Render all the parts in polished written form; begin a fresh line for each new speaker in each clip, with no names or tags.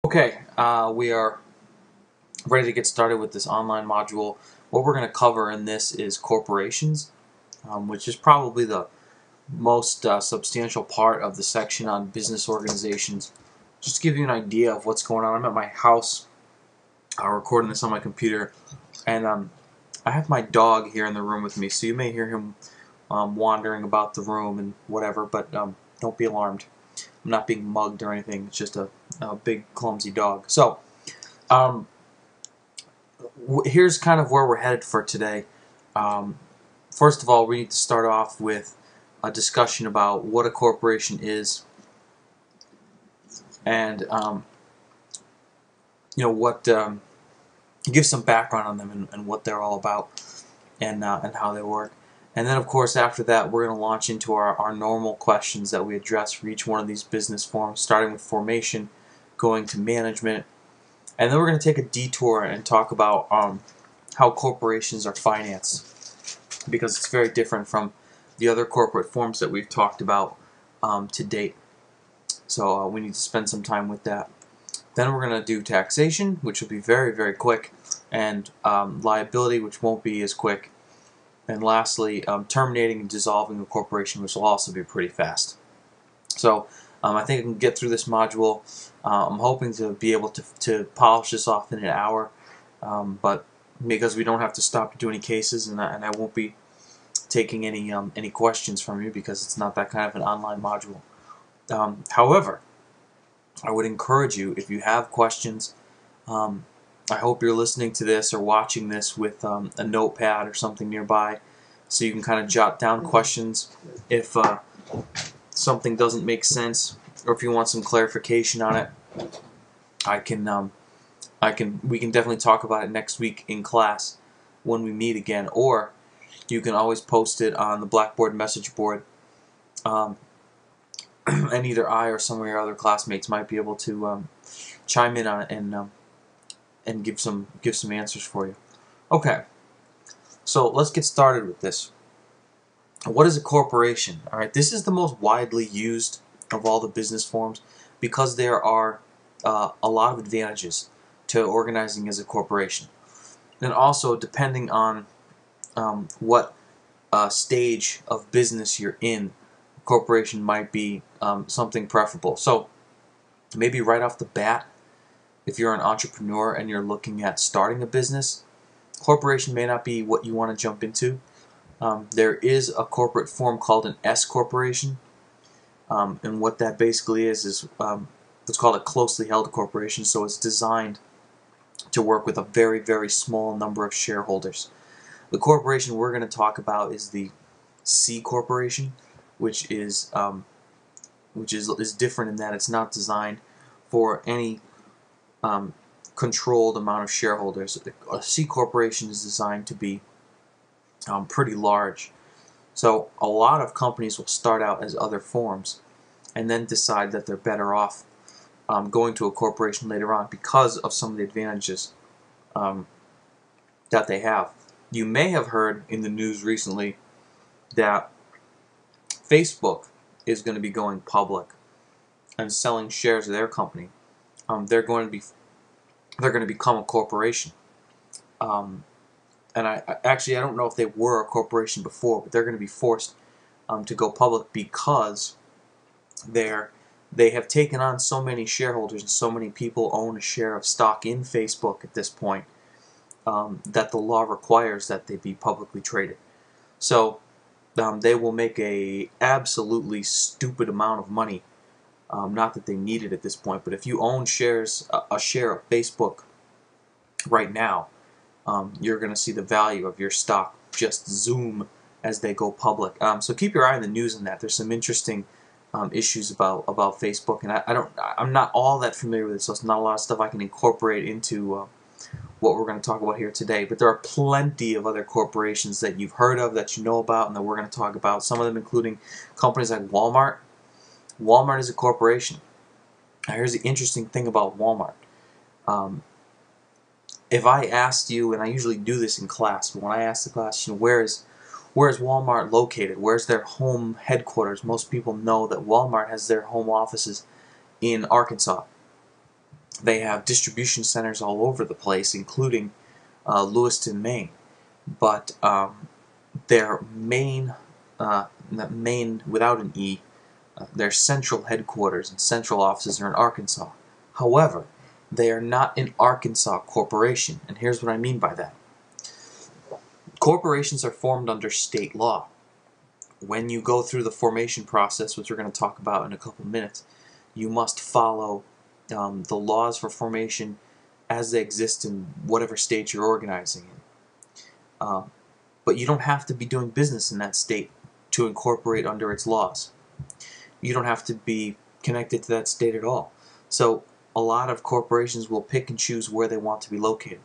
Okay, we are ready to get started with this online module. What we're going to cover in this is corporations, which is probably the most substantial part of the section on business organizations. Just to give you an idea of what's going on, I'm at my house recording this on my computer, and I have my dog here in the room with me, so you may hear him wandering about the room and whatever, but don't be alarmed. I'm not being mugged or anything. It's just a big, clumsy dog. So, here's kind of where we're headed for today. First of all, we need to start off with a discussion about what a corporation is, and give some background on them and what they're all about, and how they work. And then, of course, after that, we're going to launch into our normal questions that we address for each one of these business forms, starting with formation, going to management, and then we're going to take a detour and talk about how corporations are financed, because it's very different from the other corporate forms that we've talked about to date. So we need to spend some time with that. Then we're going to do taxation, which will be very, very quick, and liability, which won't be as quick. And lastly, terminating and dissolving a corporation, which will also be pretty fast. So I think I can get through this module. I'm hoping to be able to polish this off in an hour, but because we don't have to stop to do any cases, and I won't be taking any questions from you because it's not that kind of an online module. However, I would encourage you, if you have questions, I hope you're listening to this or watching this with a notepad or something nearby, so you can kind of jot down questions if something doesn't make sense, or if you want some clarification on it. We can definitely talk about it next week in class when we meet again, or you can always post it on the Blackboard message board, and either I or some of your other classmates might be able to chime in on it and give some answers for you. Okay, so let's get started with this. What is a corporation? All right, this is the most widely used of all the business forms because there are a lot of advantages to organizing as a corporation, and also depending on what stage of business you're in, corporation might be something preferable. So maybe right off the bat, if you're an entrepreneur and you're looking at starting a business, corporation may not be what you want to jump into. There is a corporate form called an S corporation, and what that basically is let's call it closely held corporation. So it's designed to work with a very, very small number of shareholders. The corporation we're going to talk about is the C corporation, which is different in that it's not designed for any controlled amount of shareholders. A C corporation is designed to be pretty large. So a lot of companies will start out as other forms and then decide that they're better off going to a corporation later on because of some of the advantages that they have. You may have heard in the news recently that Facebook is going to be going public and selling shares of their company. They're going to become a corporation. And I don't know if they were a corporation before, but they're going to be forced to go public because they have taken on so many shareholders and so many people own a share of stock in Facebook at this point that the law requires that they be publicly traded. So they will make a absolutely stupid amount of money. Not that they need it at this point, but if you own a share of Facebook right now, you're going to see the value of your stock just zoom as they go public. So keep your eye on the news on that. There's some interesting issues about Facebook, and I'm not all that familiar with it, so it's not a lot of stuff I can incorporate into what we're going to talk about here today. But there are plenty of other corporations that you've heard of, that you know about, and that we're going to talk about. Some of them including companies like Walmart. Walmart is a corporation. Now, here's the interesting thing about Walmart. If I asked you, and I usually do this in class, but when I ask the class, where is Walmart located? Where's their home headquarters? Most people know that Walmart has their home offices in Arkansas. They have distribution centers all over the place, including Lewiston, Maine. But their main without an E, their central headquarters and central offices are in Arkansas. However, they are not an Arkansas corporation, and here's what I mean by that. Corporations are formed under state law. When you go through the formation process, which we're going to talk about in a couple minutes, you must follow the laws for formation as they exist in whatever state you're organizing in. But you don't have to be doing business in that state to incorporate under its laws. You don't have to be connected to that state at all. So a lot of corporations will pick and choose where they want to be located.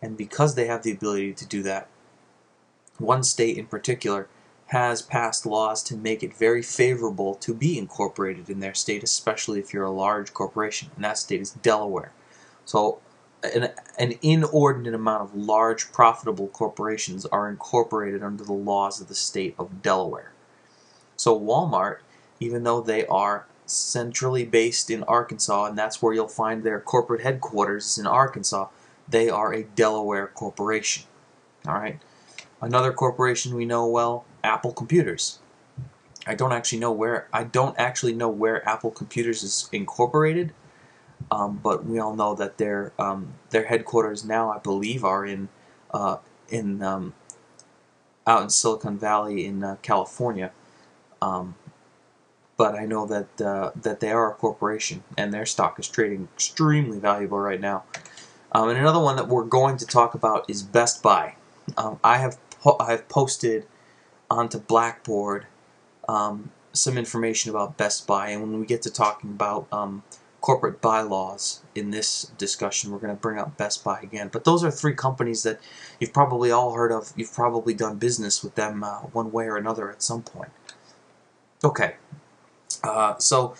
And because they have the ability to do that, one state in particular has passed laws to make it very favorable to be incorporated in their state, especially if you're a large corporation, and that state is Delaware. So an inordinate amount of large, profitable corporations are incorporated under the laws of the state of Delaware. So Walmart, even though they are centrally based in Arkansas, and that's where you'll find their corporate headquarters in Arkansas, they are a Delaware corporation. All right. Another corporation we know well, Apple Computers. I don't actually know where Apple Computers is incorporated, but we all know that their headquarters now, I believe, are out in Silicon Valley in California. But I know that they are a corporation, and their stock is trading extremely valuable right now. And another one that we're going to talk about is Best Buy. I have posted onto Blackboard some information about Best Buy, and when we get to talking about corporate bylaws in this discussion, we're going to bring up Best Buy again. But those are three companies that you've probably all heard of. You've probably done business with them one way or another at some point. Okay, so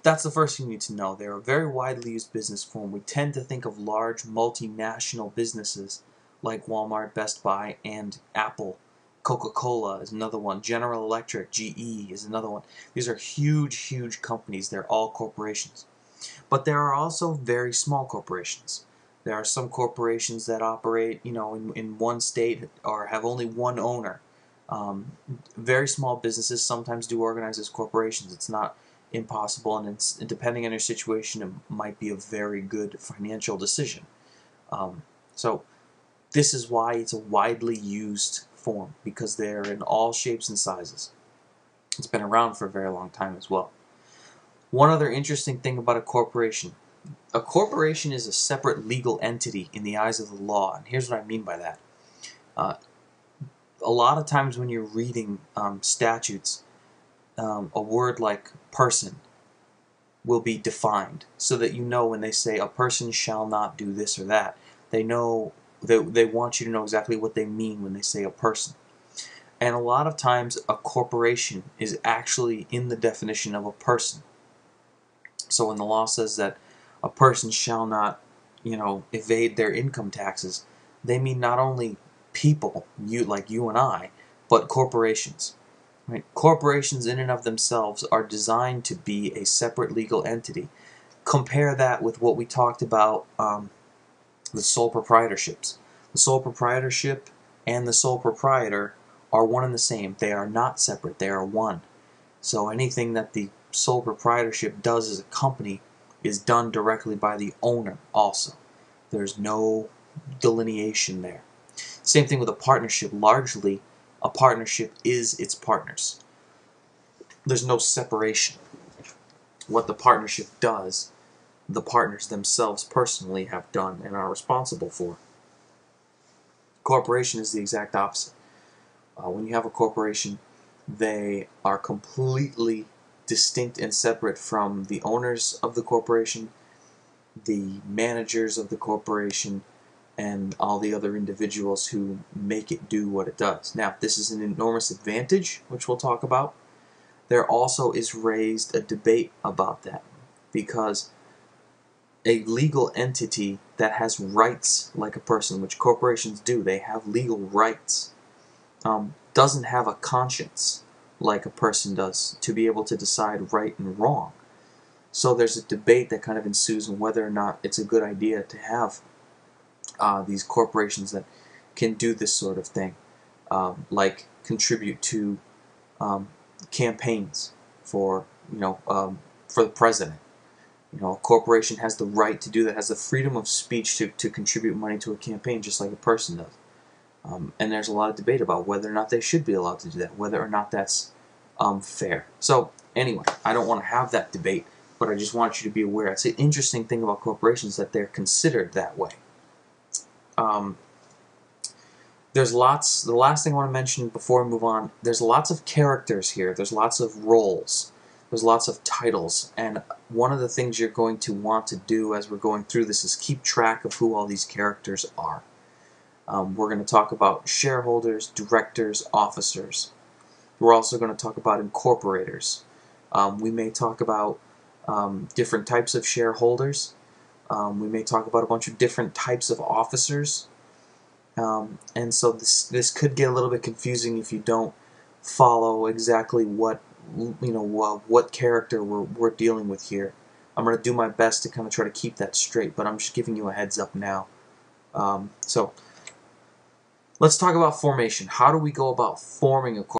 that's the first thing you need to know. They're a very widely used business form. We tend to think of large multinational businesses like Walmart, Best Buy, and Apple. Coca-Cola is another one. General Electric, GE is another one. These are huge, huge companies. They're all corporations. But there are also very small corporations. There are some corporations that operate, in one state or have only one owner. Very small businesses sometimes do organize as corporations. It's not impossible, and depending on your situation, it might be a very good financial decision. So this is why it's a widely used form, because they're in all shapes and sizes. It's been around for a very long time as well. One other interesting thing about a corporation is a separate legal entity in the eyes of the law, and here's what I mean by that. A lot of times when you're reading statutes, a word like person will be defined so that you know when they say a person shall not do this or that, they want you to know exactly what they mean when they say a person. And a lot of times a corporation is actually in the definition of a person. So when the law says that a person shall not, evade their income taxes, they mean not only people, like you and I, but corporations. Right? Corporations in and of themselves are designed to be a separate legal entity. Compare that with what we talked about, the sole proprietorships. The sole proprietorship and the sole proprietor are one and the same. They are not separate. They are one. So anything that the sole proprietorship does as a company is done directly by the owner also. There's no delineation there. Same thing with a partnership. Largely, a partnership is its partners. There's no separation. What the partnership does, the partners themselves personally have done and are responsible for. Corporation is the exact opposite. When you have a corporation, they are completely distinct and separate from the owners of the corporation, the managers of the corporation, and all the other individuals who make it do what it does. Now, this is an enormous advantage, which we'll talk about. There also is raised a debate about that, because a legal entity that has rights like a person, which corporations do, they have legal rights, doesn't have a conscience like a person does to be able to decide right and wrong. So there's a debate that kind of ensues on whether or not it's a good idea to have these corporations that can do this sort of thing, like contribute to campaigns for for the president. A corporation has the right to do that, has the freedom of speech to contribute money to a campaign, just like a person does. And there's a lot of debate about whether or not they should be allowed to do that, whether or not that's fair. So anyway, I don't want to have that debate, but I just want you to be aware. It's an interesting thing about corporations that they're considered that way. There's lots. The last thing I want to mention before we move on, there's lots of characters here. There's lots of roles. There's lots of titles. And one of the things you're going to want to do as we're going through this is keep track of who all these characters are. We're going to talk about shareholders, directors, officers. We're also going to talk about incorporators. We may talk about different types of shareholders. We may talk about a bunch of different types of officers. And so this could get a little bit confusing if you don't follow exactly what what character we're dealing with here. I'm going to do my best to kind of try to keep that straight, but I'm just giving you a heads up now. So let's talk about formation. How do we go about forming a corporation?